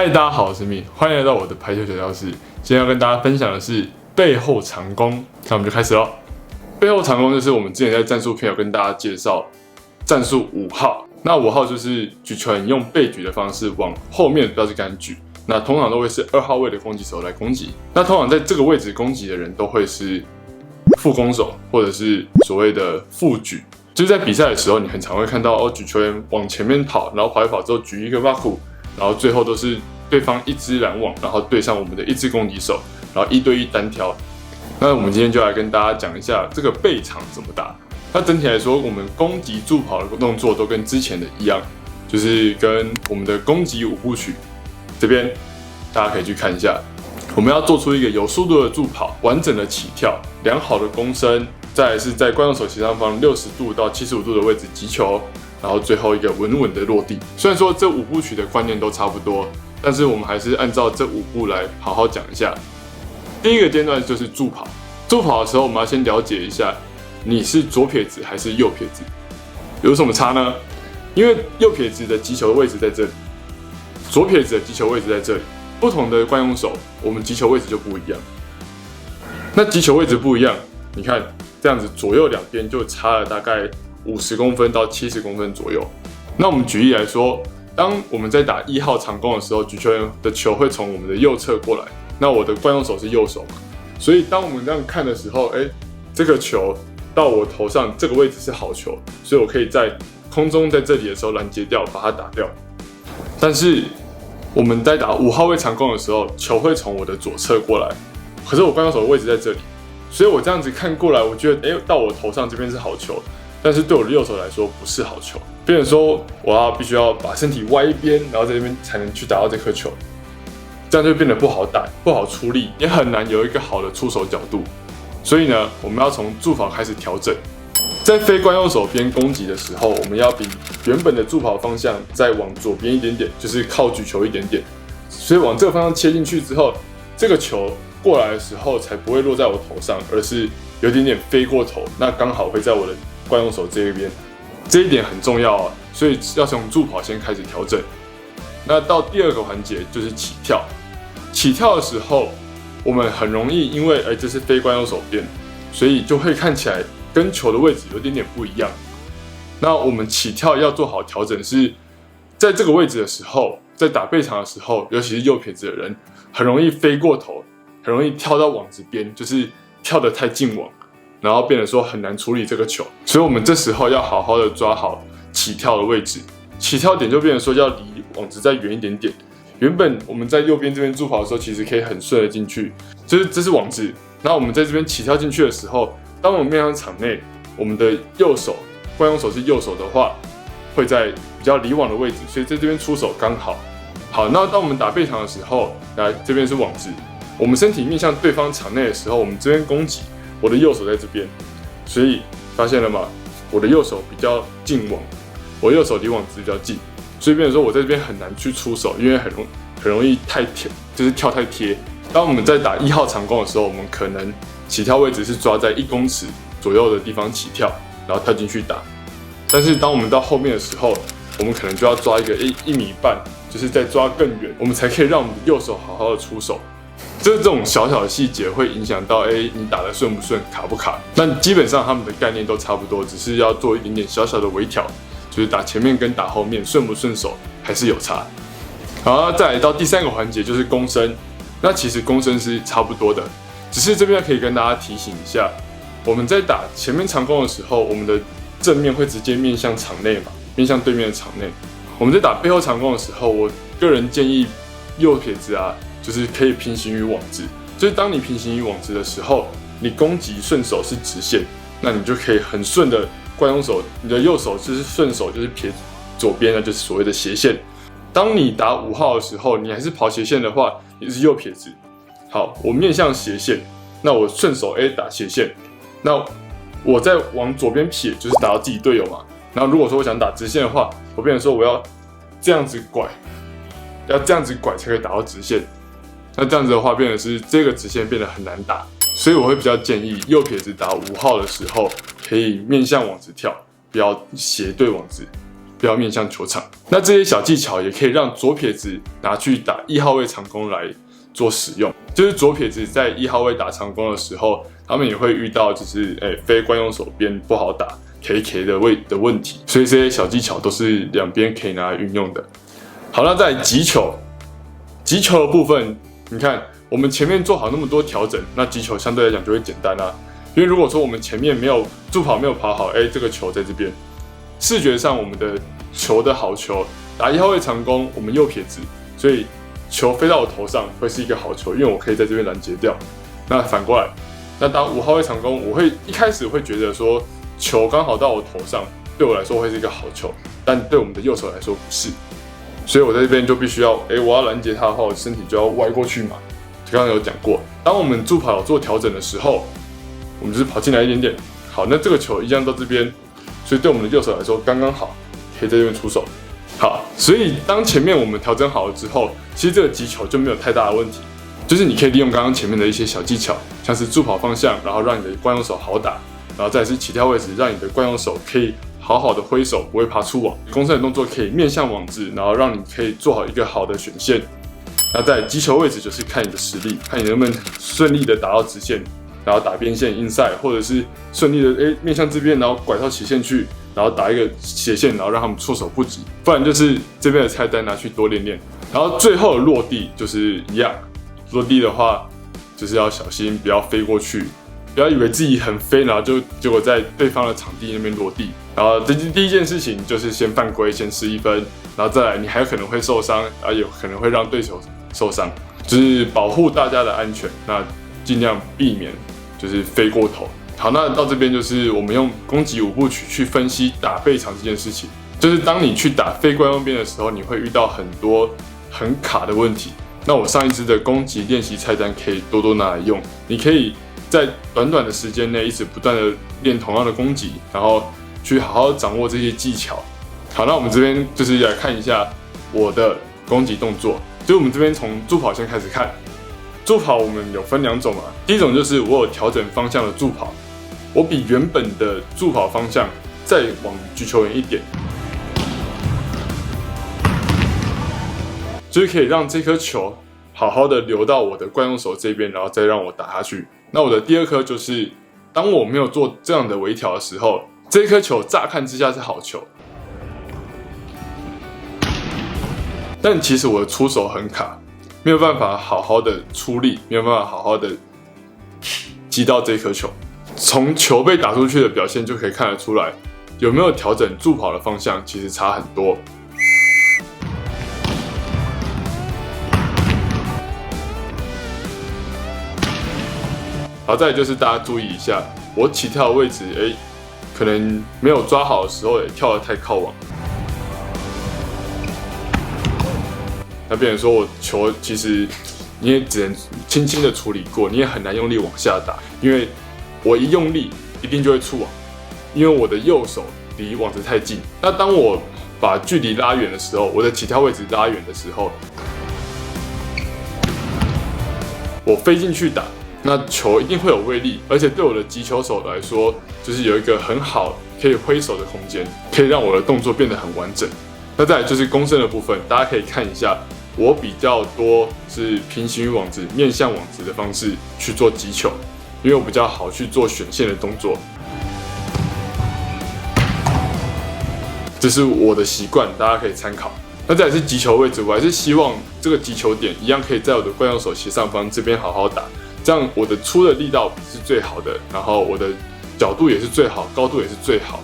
嗨，大家好，我是米，欢迎来到我的排球小教室。今天要跟大家分享的是背后长弓，那我们就开始咯。背后长弓就是我们之前在战术片有跟大家介绍战术5号，那5号就是举球员用背举的方式往后面的标志杆举，那通常都会是2号位的攻击手来攻击。那通常在这个位置攻击的人都会是副攻手或者是所谓的副举。就是在比赛的时候，你很常会看到举球员往前面跑，然后跑一跑之后举一个挖苦，然后最后都是对方一支拦网，然后对上我们的一支攻击手，然后1对1单挑。那我们今天就来跟大家讲一下这个背长怎么打。那整体来说，我们攻击助跑的动作都跟之前的一样，就是跟我们的攻击5部曲这边大家可以去看一下。我们要做出一个有速度的助跑，完整的起跳，良好的弓身，再来是在观众手斜上方60度到75度的位置击球，然后最后一个稳稳的落地。虽然说这5部曲的观念都差不多，但是我们还是按照这5步来好好讲一下。第一个阶段就是助跑。助跑的时候，我们要先了解一下你是左撇子还是右撇子，有什么差呢？因为右撇子的击球的位置在这里，左撇子的击球位置在这里。不同的惯用手，我们击球位置就不一样。那击球位置不一样，你看这样子左右两边就差了大概50公分到70公分左右。那我们举例来说，当我们在打1号长弓的时候，举球员的球会从我们的右侧过来，那我的惯用手是右手嘛，所以当我们这样看的时候，这个球到我头上这个位置是好球，所以我可以在空中在这里的时候拦截掉，把它打掉。但是我们在打5号位长弓的时候，球会从我的左侧过来，可是我惯用手的位置在这里，所以我这样子看过来，我觉得到我头上这边是好球，但是对我的右手来说不是好球。变成说我必须要把身体歪一边，然后在这边才能去打到这颗球，这样就变得不好打，不好出力，也很难有一个好的出手角度。所以呢，我们要从助跑开始调整。在非惯用手边攻击的时候，我们要比原本的助跑方向再往左边一点点，就是靠举球一点点。所以往这个方向切进去之后，这个球过来的时候才不会落在我头上，而是有点点飞过头，那刚好会在我的惯用手这一边。这一点很重要啊，所以要从助跑先开始调整。那到第2个环节就是起跳。起跳的时候，我们很容易因为这是非惯用手边，所以就会看起来跟球的位置有点点不一样。那我们起跳要做好调整，是在这个位置的时候，在打背长的时候，尤其是右撇子的人，很容易飞过头，很容易跳到网子边，就是跳得太近网，然后变得说很难处理这个球。所以我们这时候要好好的抓好起跳的位置，起跳点就变成说要离网子再远一点点。原本我们在右边这边助跑的时候，其实可以很顺的进去，就是这是网子。然后我们在这边起跳进去的时候，当我们面向场内，我们的右手惯用手是右手的话，会在比较离网的位置，所以在这边出手刚好。好，那当我们打背长的时候，来这边是网子，我们身体面向对方场内的时候，我们这边攻击，我的右手在这边，所以发现了吗？我的右手比较近网，我右手离网子比较近，所以变成说我在这边很难去出手，因为很容易太贴，就是跳太贴。当我们在打1号长弓的时候，我们可能起跳位置是抓在1公尺左右的地方起跳，然后跳进去打。但是当我们到后面的时候，我们可能就要抓一个1.5米，就是再抓更远，我们才可以让我们的右手好好的出手。就是这种小小的细节会影响到你打得顺不顺，卡不卡。但基本上他们的概念都差不多，只是要做一点点小小的微调，就是打前面跟打后面顺不顺手还是有差。好，再来到第3个环节就是弓身。那其实弓身是差不多的，只是这边可以跟大家提醒一下，我们在打前面长弓的时候，我们的正面会直接面向场内嘛，面向对面的场内。我们在打背后长弓的时候，我个人建议右撇子就是可以平行于网子，就是当你平行于网子的时候，你攻击顺手是直线，那你就可以很顺的惯用手，你的右手就是顺手就是撇左边，那就是所谓的斜线。当你打5号的时候，你还是跑斜线的话，你是右撇子。好，我面向斜线，那我顺手打斜线，那我再往左边撇，就是打到自己队友嘛。然后如果说我想打直线的话，我变成说我要这样子拐，要这样子拐才可以打到直线。那这样子的话，变成是这个直线变得很难打，所以我会比较建议右撇子打5号的时候，可以面向网子跳，不要斜对网子。不要面向球场。那这些小技巧也可以让左撇子拿去打1号位长攻来做使用。就是左撇子在1号位打长攻的时候，他们也会遇到非惯用手边不好打 KK 的问题，所以这些小技巧都是两边可以拿来运用的。好，那在击球的部分，你看我们前面做好那么多调整，那击球相对来讲就会简单啊。因为如果说我们前面助跑没有跑好，这个球在这边，视觉上我们的球的好球打1号位长攻，我们右撇子，所以球飞到我头上会是一个好球，因为我可以在这边拦截掉。那反过来，那打5号位长攻，我会一开始会觉得说球刚好到我头上，对我来说会是一个好球，但对我们的右手来说不是。所以我在这边就必须要，我要拦截它的话，我身体就要歪过去嘛。刚刚有讲过，当我们助跑有做调整的时候，我们就是跑进来一点点。好，那这个球一样到这边，所以对我们的右手来说刚刚好，可以在这边出手。好，所以当前面我们调整好了之后，其实这个击球就没有太大的问题。就是你可以利用刚刚前面的一些小技巧，像是助跑方向，然后让你的惯用手好打，然后再是起跳位置，让你的惯用手可以好好的挥手，不会爬出网。攻胜的动作可以面向网子，然后让你可以做好一个好的选线。那在击球位置就是看你的实力，看你能不能顺利的打到直线，然后打边线 inside， 或者是顺利的面向这边，然后拐到斜线去，然后打一个斜线，然后让他们措手不及。不然就是这边的菜单拿去多练练。然后最后的落地就是一样，落地的话就是要小心，不要飞过去。不要以为自己很飞，然后结果在对方的场地那边落地。然后第一件事情就是先犯规，先失1分，然后再来你还有可能会受伤，也有可能会让对手受伤，就是保护大家的安全。那尽量避免就是飞过头。好，那到这边就是我们用攻击5部曲去分析打背长这件事情。就是当你去打非惯用边的时候，你会遇到很多很卡的问题。那我上一支的攻击练习菜单可以多多拿来用，你可以在短短的时间内一直不断的练同样的攻击，然后去好好掌握这些技巧。好，那我们这边就是来看一下我的攻击动作，就是我们这边从助跑先开始看。助跑我们有分2种嘛，第一种就是我有调整方向的助跑，我比原本的助跑方向再往举球远一点，就是可以让这颗球好好的流到我的惯用手这边，然后再让我打下去。那我的第2颗就是，当我没有做这样的微调的时候，这颗球乍看之下是好球，但其实我的出手很卡，没有办法好好的出力，没有办法好好的击到这颗球。从球被打出去的表现就可以看得出来，有没有调整助跑的方向，其实差很多。好，再来就是大家注意一下，我起跳的位置，可能没有抓好的时候，也跳得太靠网。那变成说我球其实你也只能轻轻的处理过，你也很难用力往下打，因为我一用力一定就会出网，因为我的右手离网子太近。那当我把距离拉远的时候，我的起跳位置拉远的时候，我飞进去打。那球一定会有威力，而且对我的击球手来说，就是有一个很好可以挥手的空间，可以让我的动作变得很完整。那再来就是攻胜的部分，大家可以看一下，我比较多是平行于网子、面向网子的方式去做击球，因为我比较好去做选线的动作。这是我的习惯，大家可以参考。那再来是击球位置，我还是希望这个击球点一样可以在我的惯用手斜上方这边好好打。这样我的出的力道是最好的，然后我的角度也是最好，高度也是最好。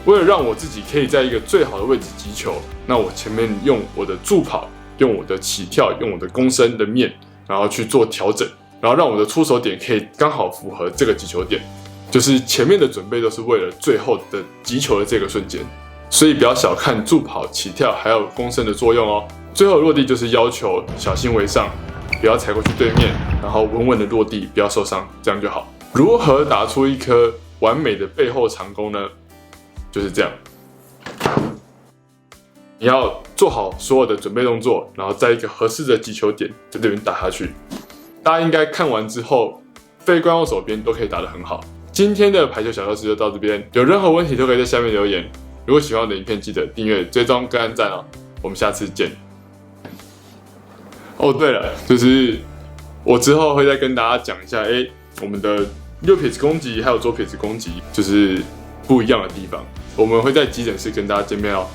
为了让我自己可以在一个最好的位置击球，那我前面用我的助跑，用我的起跳，用我的攻身的面，然后去做调整，然后让我的出手点可以刚好符合这个击球点。就是前面的准备都是为了最后的击球的这个瞬间，所以不要小看助跑、起跳还有攻身的作用哦。最后落地就是要求小心为上，不要踩过去对面，然后稳稳的落地，不要受伤，这样就好。如何打出一颗完美的背后长弓呢？就是这样，你要做好所有的准备动作，然后在一个合适的击球点在这边打下去。大家应该看完之后，非惯用手边都可以打得很好。今天的排球小教室就到这边，有任何问题都可以在下面留言。如果喜欢我的影片，记得订阅、追踪、跟按赞哦。我们下次见。哦，对了，就是我之后会再跟大家讲一下，我们的右撇子攻击还有左撇子攻击就是不一样的地方。我们会在急诊室跟大家见面哦。